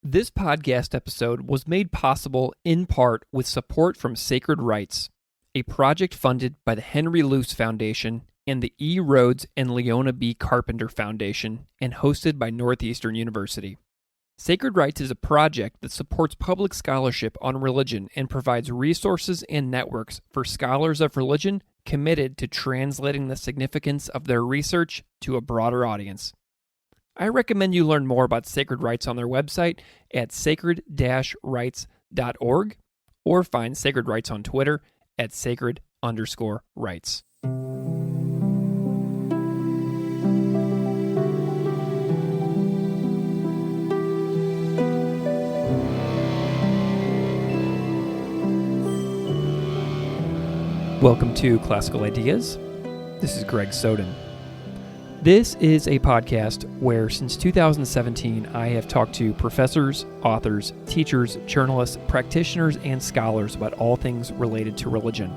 This podcast episode was made possible in part with support from Sacred Rights, a project funded by the Henry Luce Foundation and the E. Rhodes and Leona B. Carpenter Foundation and hosted by Northeastern University. Sacred Rights is a project that supports public scholarship on religion and provides resources and networks for scholars of religion committed to translating the significance of their research to a broader audience. I recommend you learn more about Sacred Rights on their website at sacred-rights.org or find Sacred Rights on Twitter at sacred_rights. Welcome to Classical Ideas. This is Greg Soden. This is a podcast where since 2017 I have talked to professors, authors, teachers, journalists, practitioners, and scholars about all things related to religion.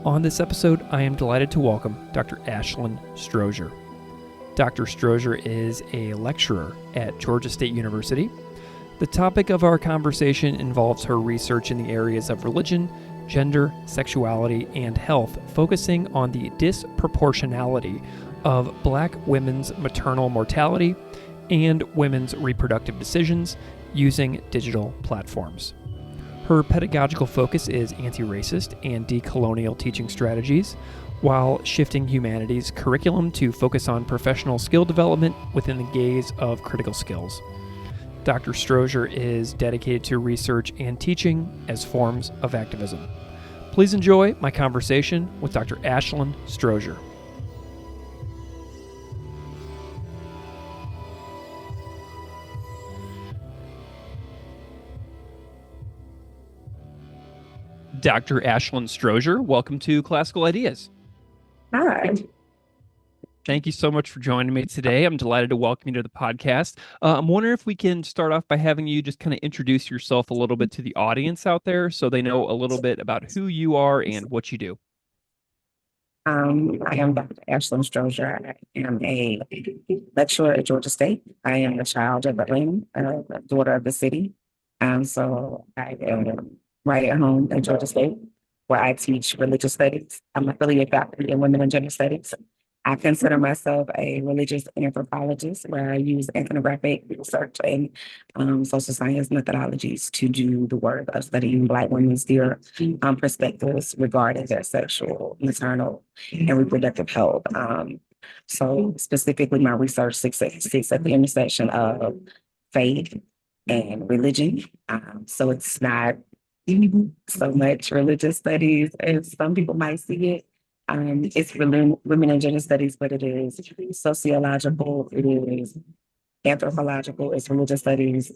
On this episode, I am delighted to welcome Dr. Ashlyn Strozier. Dr. Strozier is a lecturer at Georgia State University. The topic of our conversation involves her research in the areas of religion, gender, sexuality, and health, focusing on the disproportionality of Black women's maternal mortality and women's reproductive decisions using digital platforms. Her pedagogical focus is anti-racist and decolonial teaching strategies, while shifting humanities curriculum to focus on professional skill development within the gaze of critical skills. Dr. Strozier is dedicated to research and teaching as forms of activism. Please enjoy my conversation with Dr. Ashlyn Strozier. Dr. Ashlyn Strozier, welcome to Classical Ideas. Hi. Thank you so much for joining me today. I'm delighted to welcome you to the podcast. I'm wondering if we can start off by having you just kind of introduce yourself a little bit to the audience out there so they know a little bit about who you are and what you do. I am Dr. Ashlyn Strozier. I am a lecturer at Georgia State. I am the child of Atlanta, daughter of the city. So I am right at home at Georgia State, where I teach religious studies. I'm affiliated faculty in women and gender studies. I consider myself a religious anthropologist, where I use ethnographic research and social science methodologies to do the work of studying Black women's perspectives regarding their sexual, maternal, and reproductive health. So specifically, my research sits at the intersection of faith and religion. So it's not so much religious studies as some people might see it. It's women and gender studies, but it is sociological, it is anthropological, it's religious studies,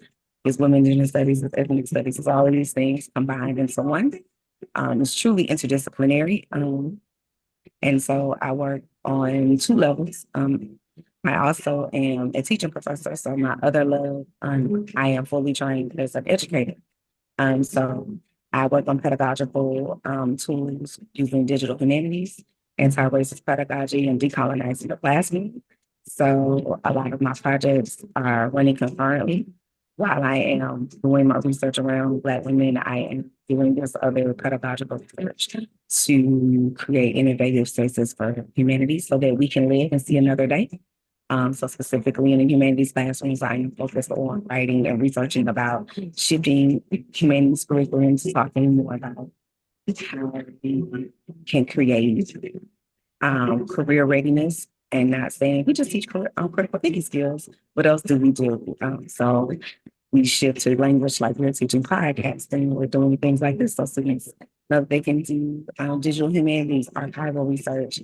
it's women and gender studies, it's ethnic studies, it's all of these things combined into one. It's truly interdisciplinary. And so I work on two levels. I also am a teaching professor, so my other level, I am fully trained as an educator. So I work on pedagogical tools using digital humanities, anti-racist pedagogy, and decolonizing the classroom. So a lot of my projects are running concurrently. While I am doing my research around Black women, I am doing this other pedagogical research to create innovative spaces for humanities so that we can live and see another day. So specifically in the humanities classrooms, I am focused on writing and researching about shifting humanities curriculums, talking more about how we can create career readiness, and not saying we just teach critical thinking skills. What else do we do? So we shift to language like we're teaching podcasting, we're doing things like this. So students know they can do digital humanities, archival research,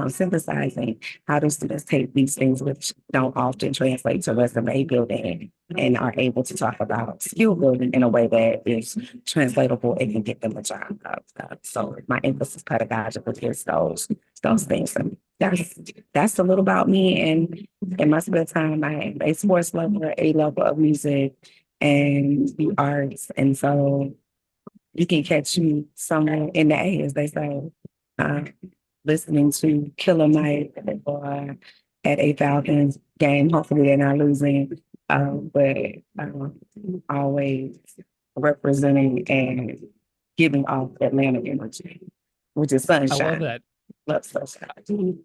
synthesizing. How do students take these things which don't often translate to resume building and are able to talk about skill building in a way that is translatable and can get them a job? So my emphasis pedagogically is those things. And that's a little about me. And in my spare time, I am a sports lover, a lover of music and the arts. And so you can catch me somewhere in the A, as they say, listening to Killer Mike or at a Falcons game. Hopefully they're not losing. but always representing and giving off Atlanta energy, which is I love sunshine. that. Love sunshine.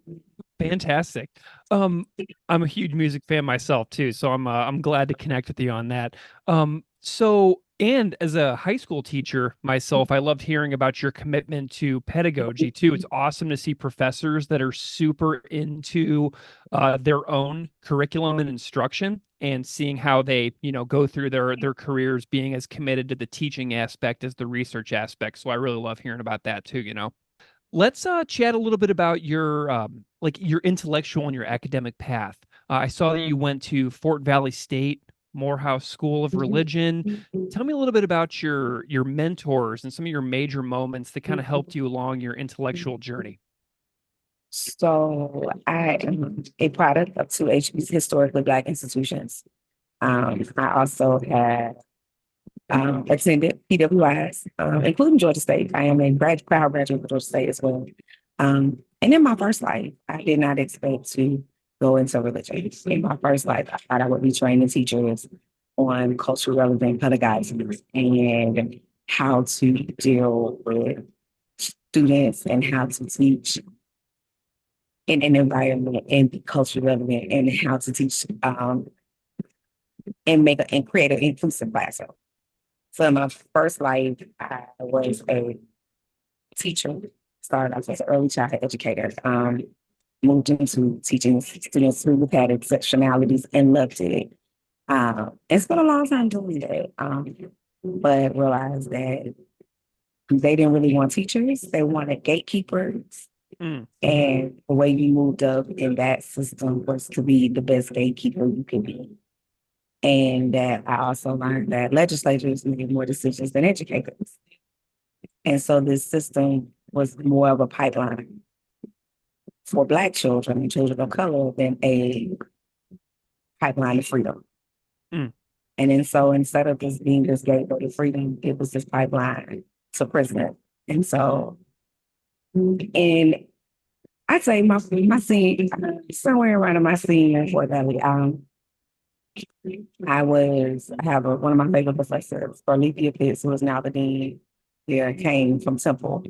Fantastic. I'm a huge music fan myself too, so I'm glad to connect with you on that. And as a high school teacher myself, I loved hearing about your commitment to pedagogy too. It's awesome to see professors that are super into their own curriculum and instruction, and seeing how they, go through their careers being as committed to the teaching aspect as the research aspect. So I really love hearing about that too. Let's chat a little bit about your your intellectual and your academic path. I saw that you went to Fort Valley State, Morehouse School of Religion. Tell me a little bit about your mentors and some of your major moments that kind of helped you along your intellectual journey. So I am a product of two historically Black institutions. I also have attended PWIs, including Georgia State. I am a proud graduate of Georgia State as well. And in my first life, I did not expect to go into religion. In my first life, I thought I would be training teachers on culturally relevant pedagogy and how to deal with students and how to teach in an environment and be culturally relevant and how to teach and create an inclusive classroom. So in my first life, I was a teacher, started off as an early childhood educator, moved into teaching students who had exceptionalities and loved it. And spent a long time doing that, but realized that they didn't really want teachers, they wanted gatekeepers. Mm. And the way you moved up in that system was to be the best gatekeeper you could be. And that I also learned that legislators made more decisions than educators. And so this system was more of a pipeline for Black children and children of color than a pipeline to freedom. Mm. And then so instead of just being this gateway to freedom, it was this pipeline to prison. And so, and I'd say my scene, somewhere around in my senior in Fort Valley, I have one of my favorite professors, Orlethea Pitts, who is now the dean there, came from Temple.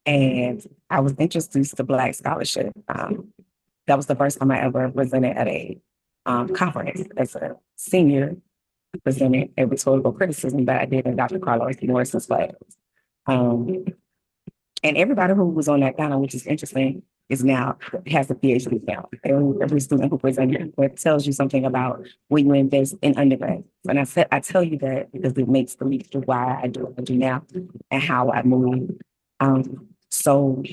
And I was introduced to Black scholarship. That was the first time I ever presented at a conference as a senior, presented a rhetorical criticism that I did in Dr. Carlos Morrison's class. Um, and everybody who was on that panel, which is interesting, is now has a PhD now. Every student who presented it tells you something about when you invest in undergrad. And I tell you that because it makes the leap to why I do what I do now and how I move. So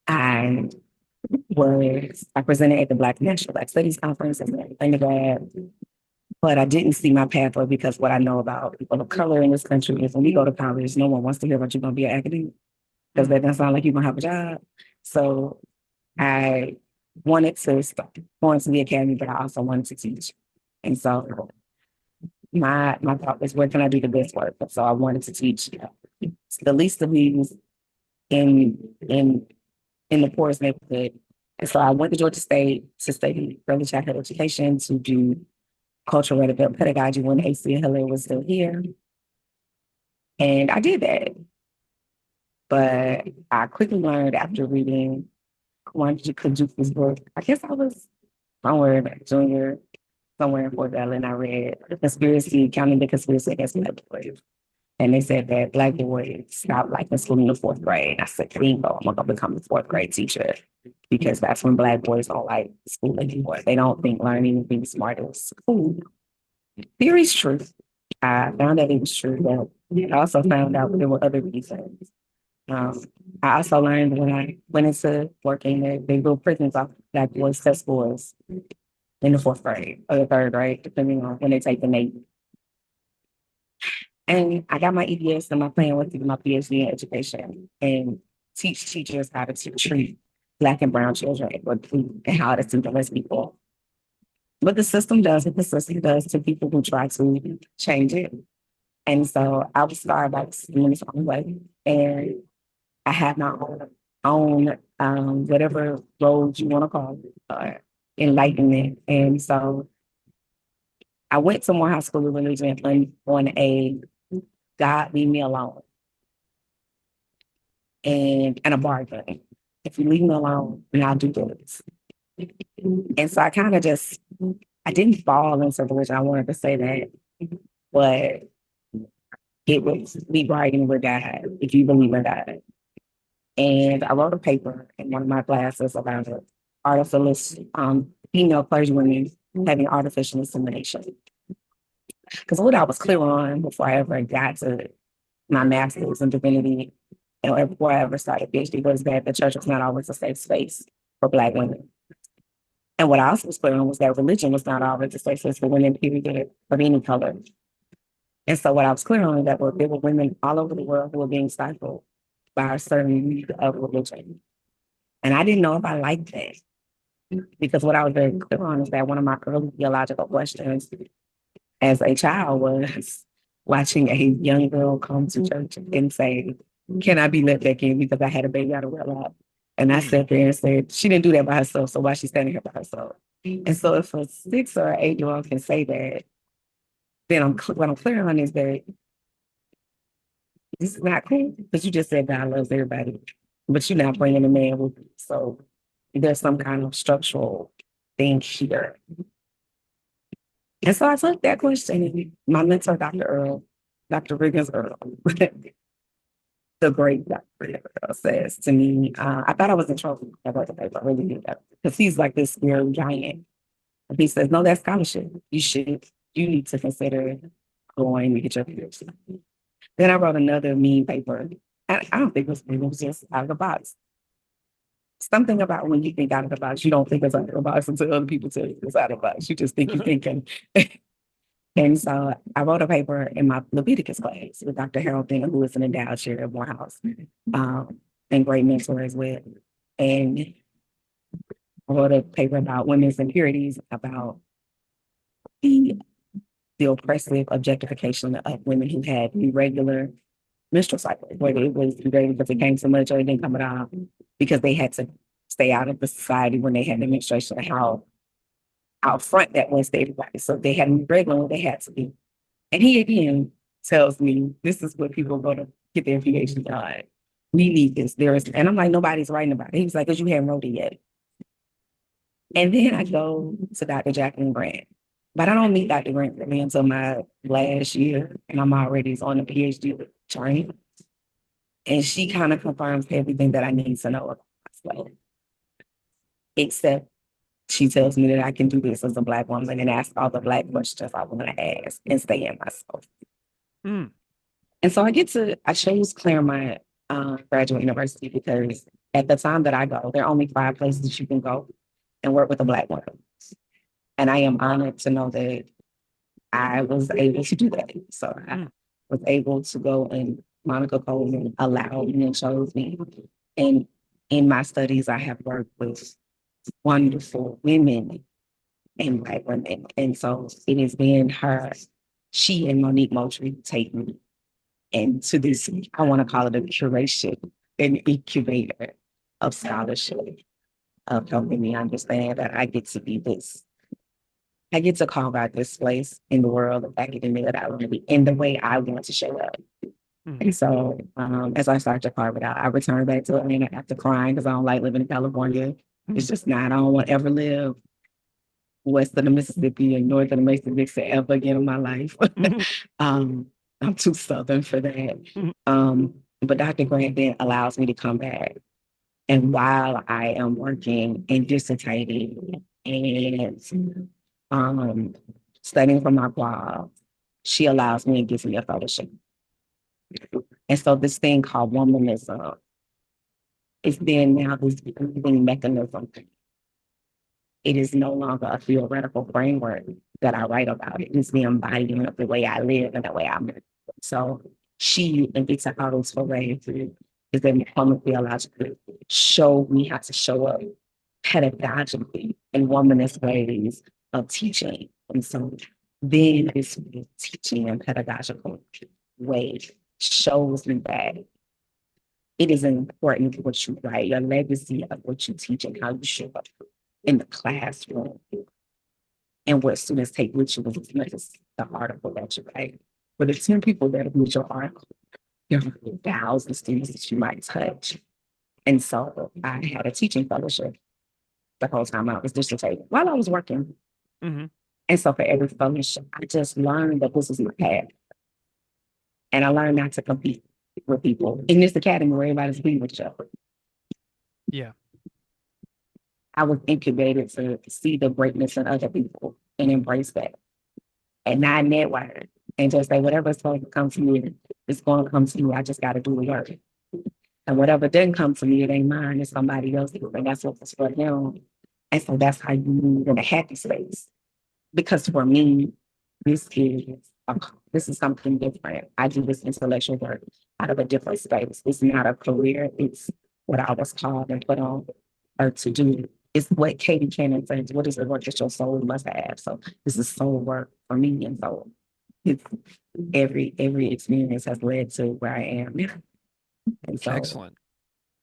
I I presented at the Black National Black Studies Conference as an undergrad, but I didn't see my pathway because what I know about people of color in this country is when we go to college, no one wants to hear about you going to be an academic because that doesn't sound like you're going to have a job. So I wanted to go into the academy, but I also wanted to teach. And so my thought was, where can I do the best work? So I wanted to teach the least of these in the poorest neighborhood. And so I went to Georgia State to study early childhood education, to do cultural relevant pedagogy when H.C. Hiller was still here. And I did that. But I quickly learned after reading Kajuka's book, I guess I was somewhere junior, somewhere in Fort Valley, and I read Counting the Conspiracy Against Black Boys. And they said that Black boys stopped liking school in the fourth grade. I said, bingo, I'm gonna become a fourth grade teacher because that's when Black boys don't like school anymore. They don't think learning and being smart is cool. Theory's true. I found that it was true, but I also found out there were other reasons. I also learned when I went into working that they build prisons off Black boys' test scores in the fourth grade or the third grade, depending on when they take the Navy. And I got my EBS and my plan was to get my PhD in education and teach teachers how to treat Black and brown children and how to treat less people. But the system does what the system does to people who try to change it. And so I was Starbucks in this own way. And I had my own whatever road you want to call it, enlightenment. And so I went to Morehouse School of Religion on a God leave me alone and a bargain. If you leave me alone, then I'll do this. And so I kind of just, I didn't fall into religion. I wanted to say that, but it was be writing with God if you believe in God. And I wrote a paper in one of my classes about artificial female clergywomen having artificial insemination. Because what I was clear on before I ever got to my master's in divinity and before I ever started PhD was that the church was not always a safe space for Black women. And what I also was clear on was that religion was not always a safe space for women, period, of any color. And so what I was clear on is that there were women all over the world who were being stifled by a certain need of religion. And I didn't know if I liked that. Because what I was very clear on is that one of my early theological questions as a child was watching a young girl come to church and say, "Can I be let back in because I had a baby out of wedlock?" And I sat there and said, she didn't do that by herself, so why is she standing here by herself? And so if a 6 or 8-year-old can say that, then what I'm clear on is that this is not cool because you just said God loves everybody, but you're not bringing a man with you. So there's some kind of structural thing here. And so I took that question and my mentor, Dr. Riggins Earl, the great Dr. Riggins Earl says to me, I thought I was in trouble. I wrote the paper, I really did that. Because he's like this scary giant. And he says, no, that's scholarship. You need to consider going to get your PhD. Then I wrote another mean paper. And I don't think it was just out of the box. Something about when you think out of the box, you don't think it's out of the box until other people tell you it's out of the box. You just think you're thinking. And so I wrote a paper in my Leviticus class with Dr. Harold Thinner, who is an endowed chair at Morehouse, and great mentor as well. And I wrote a paper about women's impurities, about the oppressive objectification of women who had irregular menstrual cycles, whether it was irregular because it came so much or it didn't come at all, because they had to stay out of the society when they had the menstruation, and how out front that was to everybody. So they had them regular when they had to be. And he again tells me, this is what people go to get their PhD on. We need this. And I'm like, nobody's writing about it. He was like, because you haven't wrote it yet. And then I go to Dr. Jacqueline Grant. But I don't meet Dr. Grant until my last year, and I'm already on the PhD journey. And she kind of confirms everything that I need to know about myself. Except she tells me that I can do this as a Black woman and ask all the Black questions I want to ask and stay in myself. Mm. And so I chose Claremont Graduate University because at the time that I go, there are only 5 places you can go and work with a Black woman. And I am honored to know that I was able to do that. So I was able to go, and Monica Coleman allowed me and chose me. And in my studies, I have worked with wonderful women and Black women. And so it has been she and Monique Moultrie take me into this, I want to call it a curation, an incubator of scholarship, of helping me understand that I get to be this. I get to carve out this place in the world of academia that I want to be in the way I want to show up. And so as I start to carve it out, I return back to Atlanta after crying because I don't like living in California. It's just not, I don't want to ever live west of the Mississippi and north of the Mississippi ever again in my life. I'm too Southern for that. But Dr. Grant then allows me to come back. And while I am working and dissertating and studying for my blog, she allows me and gives me a fellowship. And so this thing called womanism is then now this breathing mechanism. It is no longer a theoretical framework that I write about. It is the embodiment of the way I live and the way I move. So she and Vita Otto's foray is then become theologically show me how to show up pedagogically in womanist ways of teaching. And so then this teaching and pedagogical way shows me that it is important what you write, your legacy of what you teach and how you show up in the classroom and what students take with you as much as the article that you write. For the 10 people that read your article, there are thousands of students that you might touch. And so I had a teaching fellowship the whole time I was dissertating while I was working. Mm-hmm. And so for every fellowship, I just learned that this is my path. And I learned not to compete with people in this academy where everybody's being with each other. Yeah. I was incubated to see the greatness in other people and embrace that and not network and just say, whatever's supposed to come to me, it's going to come to me. I just got to do the work. And whatever didn't come to me, it ain't mine, it's somebody else's. And that's what was for them. And so that's how you move in a happy space. Because for me, this is this is something different. I do this intellectual work out of a different space. It's not a career. It's what I was called and put on to do. It's what Katie Cannon says. What is the work that your soul must have? So this is soul work for me, and so it's, every experience has led to where I am now. And so Excellent.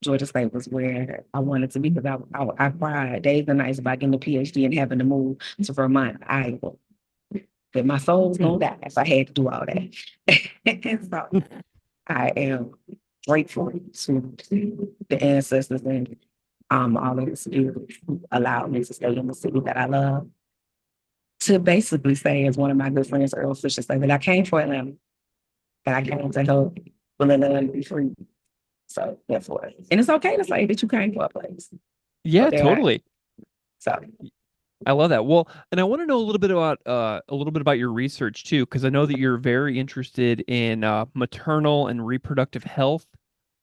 Georgia State was where I wanted to be because I cried days and nights about getting a PhD and having to move to Vermont, Iowa. But my soul's gonna die if I had to do all that. And so I am grateful to the ancestors and all of the spirits who allowed me to stay in the city that I love. To basically say, as one of my good friends, Earl Fisher, said, that I came for Atlanta, that I came to help Atlanta be free. So therefore, and it's okay to say that you came for a place. Yeah, So totally. So I love that. Well, and I want to know a little bit about your research too, because I know that you're very interested in maternal and reproductive health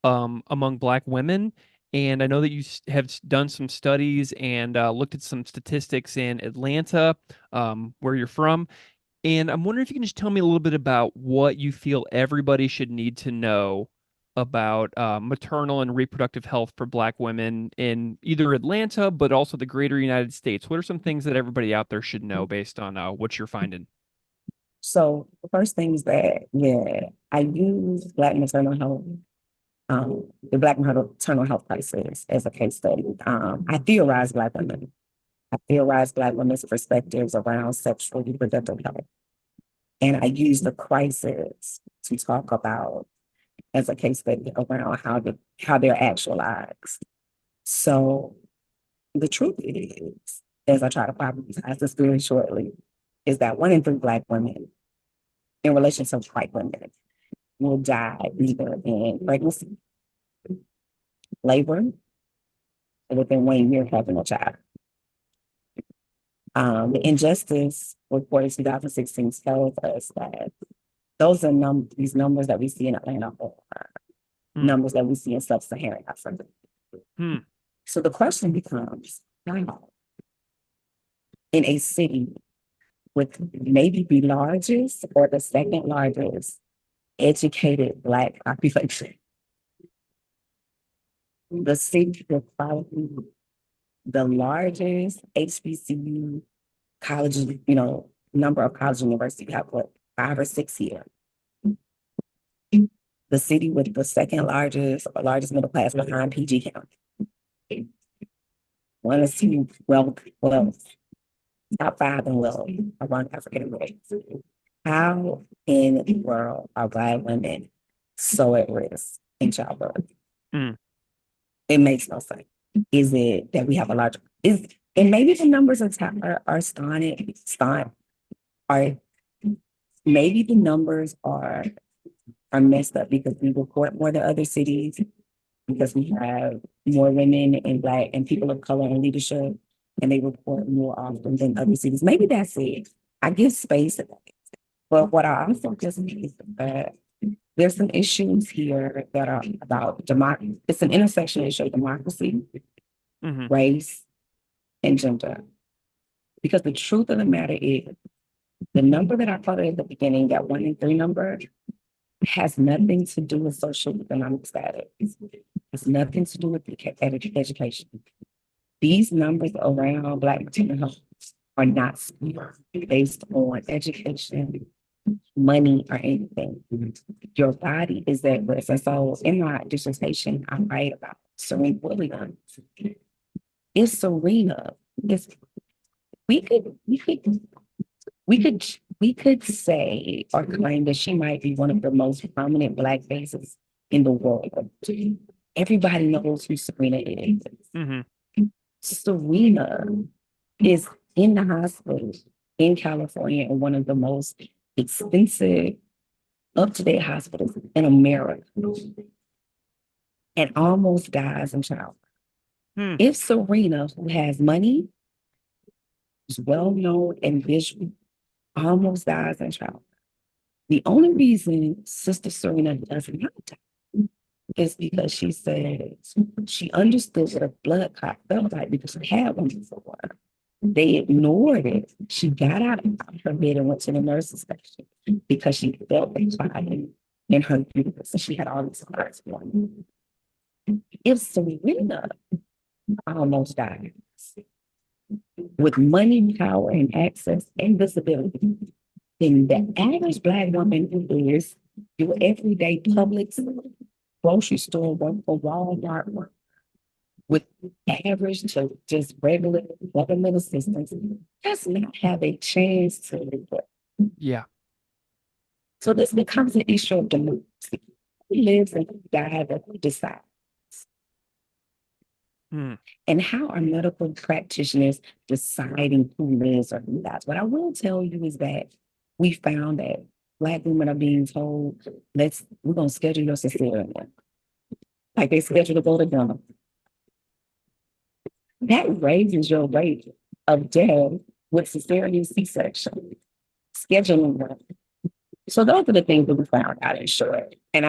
among Black women, and I know that you have done some studies and looked at some statistics in Atlanta, where you're from. And I'm wondering if you can just tell me a little bit about what you feel everybody should need to know about maternal and reproductive health for Black women in either Atlanta, but also the greater United States. What are some things that everybody out there should know based on what you're finding? So the first thing is that, yeah, I use Black maternal health, the Black maternal health crisis as a case study. I theorize Black women. I theorize Black women's perspectives around sexual reproductive health. And I use the crisis to talk about as a case study around how they're actualized. So the truth is, as I try to popularize this very shortly, is that 1 in 3 Black women in relation to white women will die either in pregnancy, labor, or within 1 year having a child. The Injustice report in 2016 tells us that those are these numbers that we see in Atlanta are numbers that we see in sub-Saharan Africa. So the question becomes, how in a city with maybe the largest or the second largest educated Black population, the city with probably the largest HBCU colleges, number of college universities, we have what, 5 or 6 here. The city with the second largest or largest middle class behind PG County. 1 or 2 wealth, top 5 in wealth among African Americans. How in the world are Black women so at risk in childbirth? It makes no sense. Is it that we have a large, and maybe the numbers are stunted, or maybe the numbers are messed up because we report more than other cities, because we have more women and Black and people of color in leadership, and they report more often than other cities. Maybe that's it. I give space to that. But what I also just need is that there's some issues here that are about democracy. It's an intersection issue of democracy, race, and gender. Because the truth of the matter is, the number that I quoted at the beginning, that 1 in 3 number, has nothing to do with social economic status. It's nothing to do with education. These numbers around Black maternal health are not based on education, money, or anything. Your body is at risk. And so in my dissertation, I write about Serena Williams. It's Serena. we could, we could, we could say or claim that she might be one of the most prominent Black faces in the world. Everybody knows who Serena is. Hmm. Serena is in the hospital in California in one of the most expensive, up-to-date hospitals in America and almost dies in childbirth. Hmm. If Serena, who has money, is well known and visual, almost dies in childbirth, the only reason Sister Serena does not die is because she said she understood what a blood clot felt like because she had one before. They ignored it. She got out of her bed and went to the nurse's station because she felt the clot in her uterus and she had all these clots forming. If Serena almost died with money, power, and access and visibility, then the average Black woman who is your everyday Publix, grocery store work, or Walmart work, with average to just regular government assistance, does not have a chance to live. Yeah. So this becomes an issue of democracy. Who lives and who dies and who decides? Hmm. And how are medical practitioners deciding who lives or who dies? What I will tell you is that we found that Black women are being told, we're gonna schedule your cesarean. Like they schedule to go to dinner. That raises your rate of death with cesarean C-section, scheduling them. So those are the things that we found out in short. And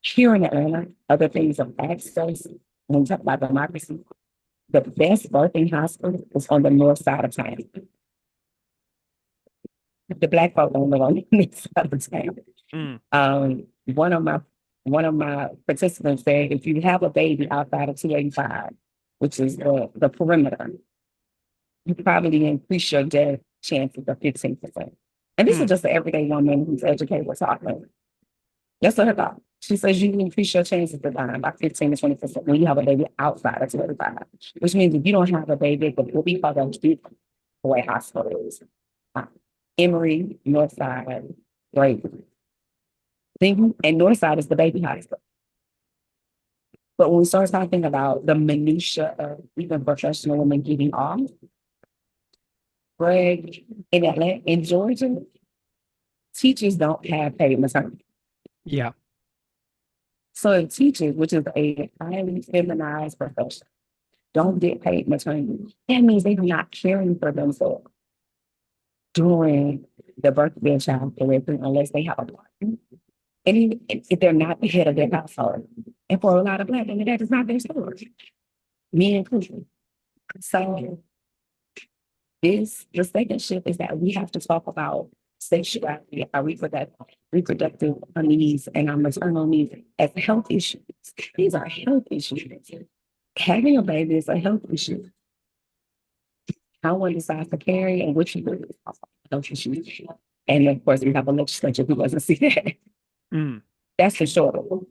here in Atlanta, other things of access, when we talk about democracy, the best birthing hospital is on the north side of town. The Black folk don't live on the north side of town. Mm. One of my participants said, if you have a baby outside of 285, which is the perimeter, you probably increase your death chances of 15%. And this is Hmm. just an everyday woman who's educated with talking. That's what her thought. She says you increase your chances of dying by 15 to 20% when you have a baby outside of 285, which means if you don't have a baby, it will be called a boy hospitals. Emory, Northside, Great. And Northside is the baby hospital. But when we start talking about the minutia of even professional women getting off, Greg, in Atlanta, in Georgia, teachers don't have paid maternity. Yeah. So if teachers, which is a highly feminized profession, don't get paid maternity, that means they're not caring for themselves during the birth of their child unless they have a partner. And even if they're not the head of their household. And for a lot of Black women, that is not their story, me included. So the second shift is that we have to talk about sexuality, our reproductive needs, and our maternal needs as health issues. These are health issues. Having a baby is a health issue. How one decides to carry and which you do is also a health issue. And of course, we have a legislature who doesn't see that. Mm. That's for sure.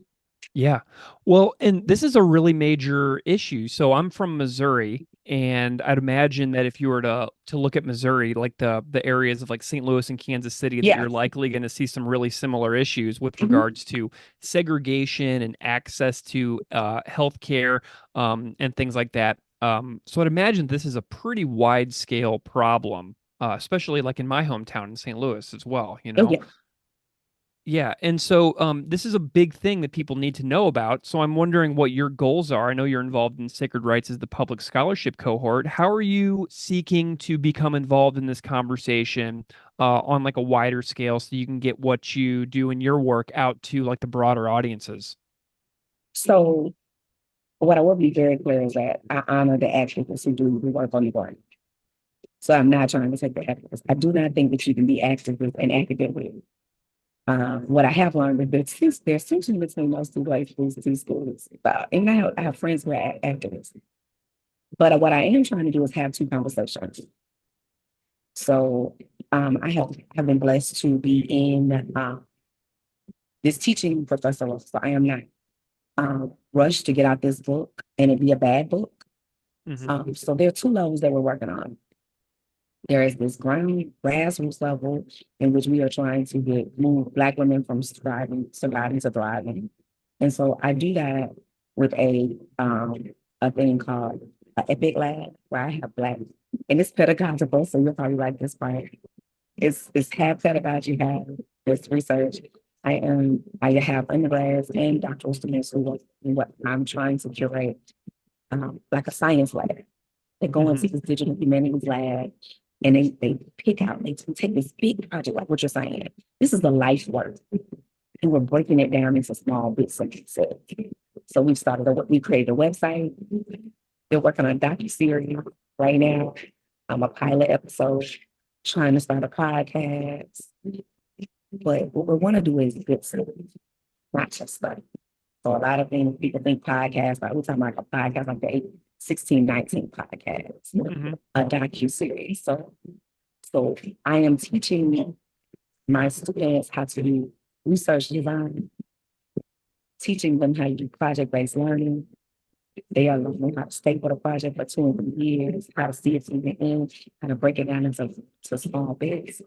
Yeah. Well, and this is a really major issue. So I'm from Missouri, and I'd imagine that if you were to look at Missouri, like the areas of like St. Louis and Kansas City, that Yeah. you're likely going to see some really similar issues with Mhm. regards to segregation and access to healthcare and things like that. So I'd imagine this is a pretty wide scale problem, especially like in my hometown in St. Louis as well, you Oh, know? yeah. Yeah, and so this is a big thing that people need to know about. So I'm wondering what your goals are. I know you're involved in Sacred Rights as the public scholarship cohort. How are you seeking to become involved in this conversation on like a wider scale so you can get what you do in your work out to like the broader audiences? So what I will be very clear is that I honor the activists who do the work on the ground. So I'm not trying to take the activists. I do not think that you can be activist and academic. What I have learned is there's tension between those two ways, these two schools. And I have friends who are activists. But what I am trying to do is have two conversations. So I have been blessed to be in this teaching professor role. So I am not rushed to get out this book and it be a bad book. So there are two levels that we're working on. There is this grassroots level in which we are trying to move Black women from surviving to thriving. And so I do that with a thing called an Epic Lab, where I have Black, and it's pedagogical, so you'll probably like this part. It's half pedagogy, half this research. I have undergrads and doctoral students who work in what I'm trying to curate, like a science lab. They go into this digital humanities lab and they pick out, they take this big project, like what you're saying. This is the life work. And we're breaking it down into small bits and pieces. So we created a website. They're working on a docuseries right now. I'm a pilot episode, trying to start a podcast. But what we want to do is good stuff, not just stuff. So a lot of things people think podcasts, but we're talking about a podcast like the 1619 podcast, a docuseries. So I am teaching my students how to do research design, teaching them how to do project-based learning. They are learning how to stay with a project for 2 and 3 years, how to see it to the end, how to break it down into small bits.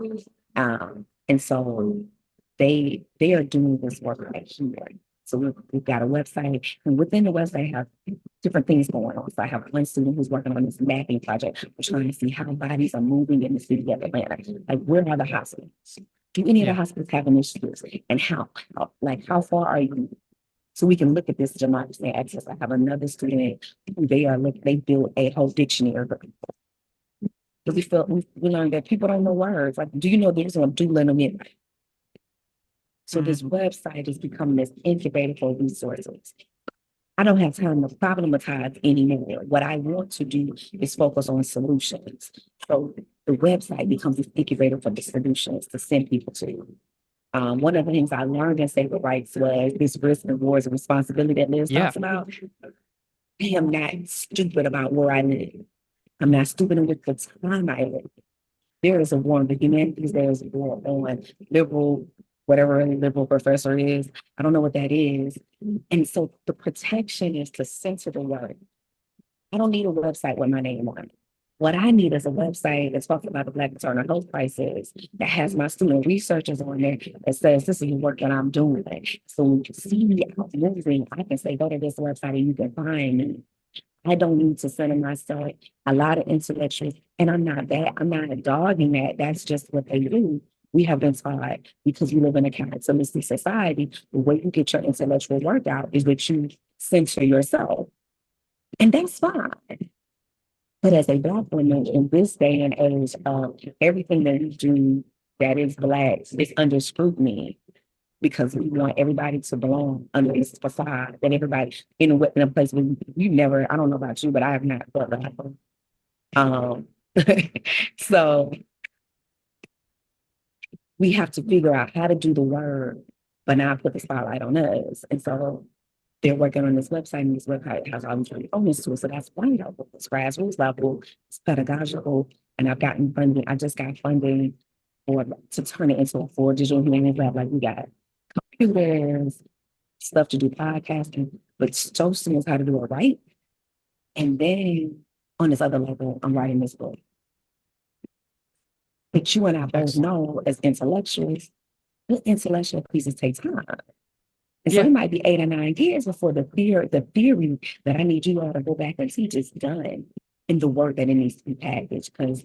And so they are doing this work right here. So we've got a website, and within the website, I have different things going on. So I have one student who's working on this mapping project. We're trying to see how bodies are moving in the city of Atlanta. Like, where are the hospitals? Do any of the hospitals have initiatives? And how far are you? So we can look at this democracy and access. I have another student who they built a whole dictionary. Because we learned that people don't know words. Like, do you know there's a doula in a midnight? So this website is becoming this incubator for resources. I don't have time to problematize anymore. What I want to do is focus on solutions. So the website becomes this incubator for the solutions to send people to. One of the things I learned in Sacred Rights was this risk, rewards, and responsibility that Liz talks about. I am not stupid about where I live. I'm not stupid with the time I live. There is a war on the humanities, there is a war on liberal, whatever a liberal professor is. I don't know what that is. And so the protection is to censor the word. I don't need a website with my name on it. What I need is a website that's talking about the Black maternal health crisis, that has my student researchers on there, that says this is the work that I'm doing. So when you see me out moving, I can say, go to this website and you can find me. I don't need to center myself. A lot of intellectuals, and I'm not dogging that. That's just what they do. We have been taught, because we live in a capitalistic society, the way you get your intellectual work out is that you censor yourself. And that's fine. But as a Black woman in this day and age, everything that we do that is Black is under scrutiny, because we want everybody to belong under this facade, that everybody in a place where you never, I don't know about you, but I have not felt that. So we have to figure out how to do the work, but not put the spotlight on us. And so they're working on this website, and this website has all these components to it. So that's one level. It's grassroots level, it's pedagogical, and I've gotten funding. I just got funding to turn it into a full digital humanities lab. Like, we got computers, stuff to do podcasting, but show students how to do it right. And then on this other level, I'm writing this book. But you and I both know, as intellectuals, the intellectual pieces take time. And so it might be 8 or 9 years before the theory that I need you all to go back and teach is done, and the work that it needs to be packaged. Because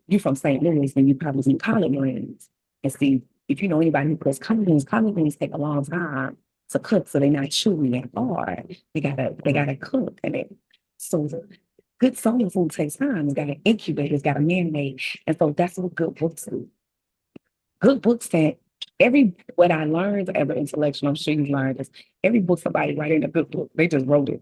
you're from St. Louis, and you probably see collard greens. And see, if you know anybody who cooks collard greens take a long time to cook, so they're not chewy and hard. They gotta cook, so good soul food takes time. It's got to incubate, it's got to marinate, and so that's what good books do. Good books that what I learned as an intellectual, I'm sure you learned this. Every book somebody writing a good book, they just wrote it.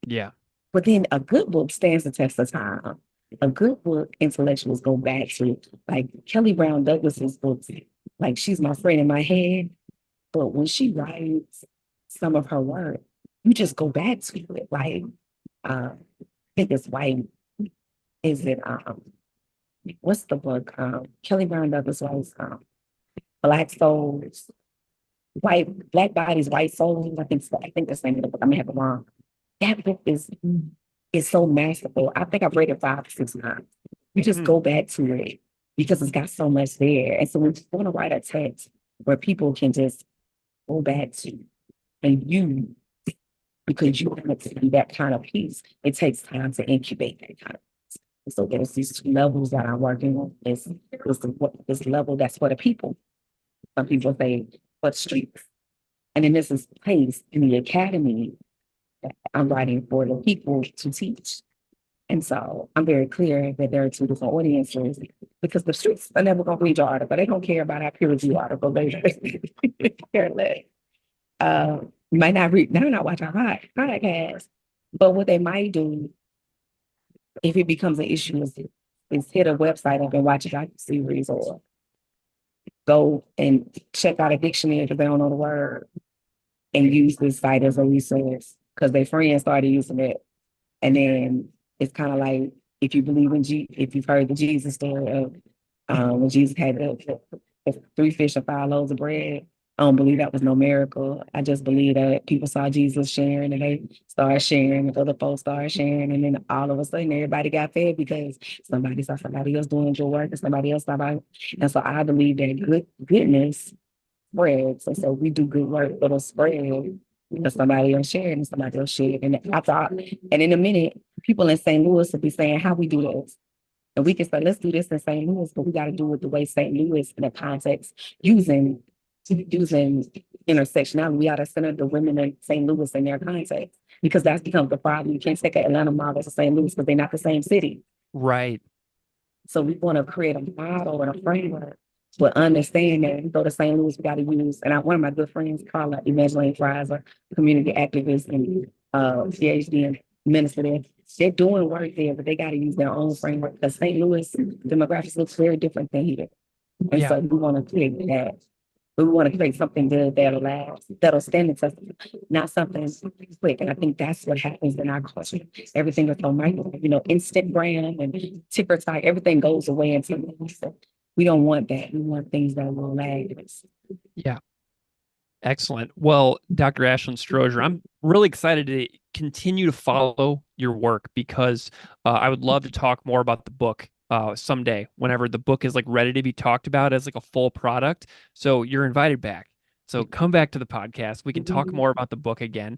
Yeah. But then a good book stands the test of time. A good book, intellectuals go back to, like Kelly Brown Douglas's books. Like, she's my friend in my head, but when she writes some of her work, you just go back to it. Like, I think it's white. Is it what's the book? Kelly Brown Douglas writes Black Souls, Black Bodies, White Souls. I think that's the name of the book. I may have it wrong. that book is so masterful. I think I've read it 5 or 6 times. You just go back to it because it's got so much there. And so when you want to write a text where people can just go back to and you because you want it to be that kind of piece, it takes time to incubate that kind of piece. So there's these 2 levels that I'm working on. This level that's for the people. Some people say for the streets. And then this is placed in the academy that I'm writing for the people to teach. And so I'm very clear that there are 2 different audiences because the streets are never going to read your article. They don't care about our peer review article. They care less. Might not read, they're not watching our podcast. But what they might do if it becomes an issue is hit a website up and watch a docu-series or go and check out a dictionary because they don't know the word and use this site as a resource because their friends started using it. And then it's kind of like if you believe in if you've heard the Jesus story of when Jesus had the 3 fish and 5 loaves of bread. I don't believe that was no miracle. I just believe that people saw Jesus sharing and they started sharing and other folks started sharing. And then all of a sudden everybody got fed because somebody saw somebody else doing good work and somebody else saw about. And so I believe that goodness spreads. And so we do good work, it'll spread because somebody else shared and somebody else shared. And I thought, and in a minute, people in St. Louis will be saying, how we do this? And we can say, let's do this in St. Louis, but we got to do it the way St. Louis in the context using intersectionality. We got to center the women in St. Louis in their context because that's becomes the problem. You can't take an Atlanta model to St. Louis because they're not the same city. Right. So we want to create a model and a framework, but understand that we go to St. Louis, we got to use, and one of my good friends, Carla Evangeline Fraser, community activist and PhD and minister there, they're doing work there, but they got to use their own framework because St. Louis demographics looks very different than here. And so we want to create that. We want to create something good that'll last, that'll stand the test, not something quick. And I think that's what happens in our culture. Everything is so micro, Instagram and TikTok, everything goes away until we don't want that. We want things that will last. Yeah. Excellent. Well, Dr. Ashlyn Strozier, I'm really excited to continue to follow your work because I would love to talk more about the book someday, whenever the book is like ready to be talked about as like a full product. So you're invited back. So come back to the podcast. We can talk more about the book again.